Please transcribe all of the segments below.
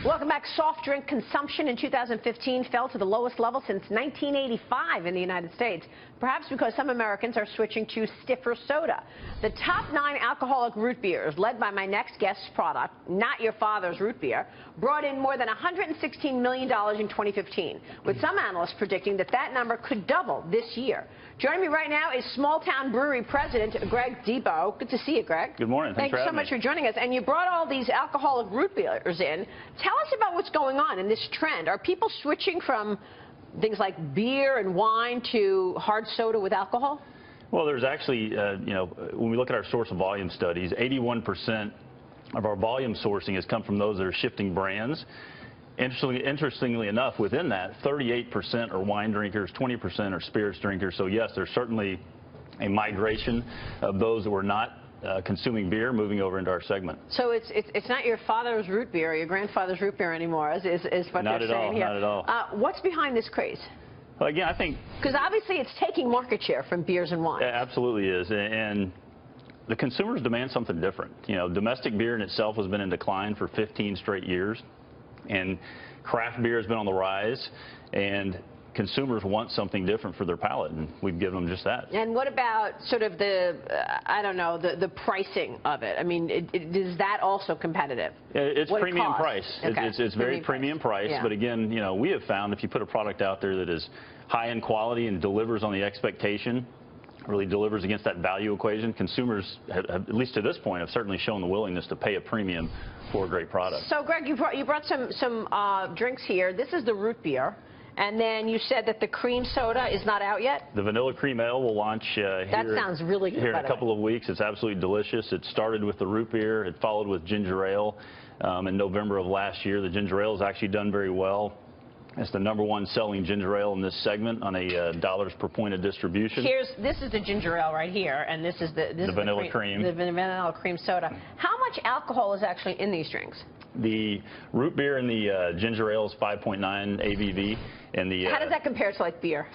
Welcome back. Soft drink consumption in 2015 fell to the lowest level since 1985 in the United States, perhaps because some Americans are switching to stiffer soda. The top 9 alcoholic root beers, led by my next guest's product, Not Your Father's Root Beer, brought in more than $116 million in 2015, with some analysts predicting that that number could double this year. Joining me right now is small-town brewery president Greig DeBow. Good to see you, Greg. Good morning. Thanks for having me. Thanks so much for joining us. And you brought all these alcoholic root beers in. Tell us about what's going on in this trend. Are people switching from things like beer and wine to hard soda with alcohol? Well, there's actually, when we look at our source of volume studies, 81% of our volume sourcing has come from those that are shifting brands. Interestingly enough, within that, 38% are wine drinkers, 20% are spirits drinkers. So yes, there's certainly a migration of those that were not consuming beer moving over into our segment. So it's not your father's root beer or your grandfather's root beer anymore, is what not they're saying here. Not at all. What's behind this craze? Well, again, I think because obviously it's taking market share from beers and wines. It absolutely is, and the consumers demand something different. You know, domestic beer in itself has been in decline for 15 straight years, and craft beer has been on the rise, and consumers want something different for their palate, and we've given them just that. And what about sort of the, I don't know, the pricing of it? I mean, is that also competitive? It's premium price. Okay. It's very premium price. Yeah. But again, you know, we have found if you put a product out there that is high in quality and delivers on the expectation, really delivers against that value equation, consumers, at least to this point, have certainly shown the willingness to pay a premium for a great product. So, Greg, you brought some drinks here. This is the root beer. And then you said that the cream soda is not out yet? The vanilla cream ale will launch here in a couple of weeks. It's absolutely delicious. It started with the root beer. It followed with ginger ale in November of last year. The ginger ale has actually done very well. It's the #1 selling ginger ale in this segment on a dollars per point of distribution. This is the ginger ale right here, and this is the vanilla cream. The vanilla cream soda. How much alcohol is actually in these drinks? The root beer and the ginger ale is 5.9 ABV. And how does that compare to like beer?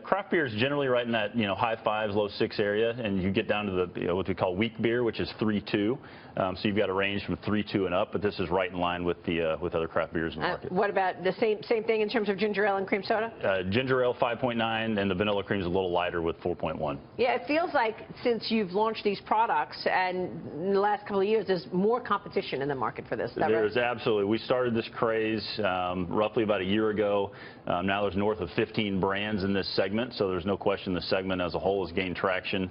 Craft beer is generally right in that high 5s, low 6 area, and you get down to the what we call weak beer, which is 3.2. So you've got a range from 3.2 and up, but this is right in line with the with other craft beers in the market. What about the same thing in terms of ginger ale and cream soda? Ginger ale 5.9, and the vanilla cream is a little lighter with 4.1. Yeah, it feels like since you've launched these products and in the last couple of years, there's more competition in the market for this. There is absolutely. We started this craze roughly about a year ago. Now there's north of 15 brands in this segment, so there's no question the segment as a whole has gained traction.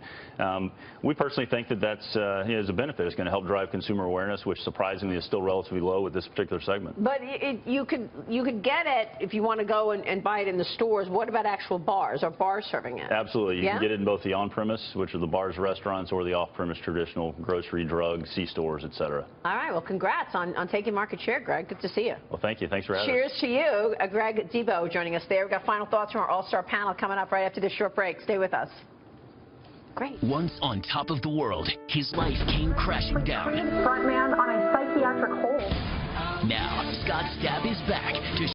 We personally think that that's is a benefit. It's going to help drive consumer awareness, which surprisingly is still relatively low with this particular segment. But you could get it if you want to go and buy it in the stores. What about actual bars? Are bars serving it? Absolutely. You can get it in both the on-premise, which are the bars, restaurants, or the off-premise traditional grocery, drug, C-stores, etc. All right. Well, congrats on taking market share, Greg. Good to see you. Well, thank you. Thanks for having me. Cheers to you, Greig DeBow, joining us there. We've got final thoughts from our all-star panel coming up right after this short break. Stay with us. Great. Once on top of the world, his life came crashing down. Frontman on a psychiatric hold. Now, Scott Stapp is back to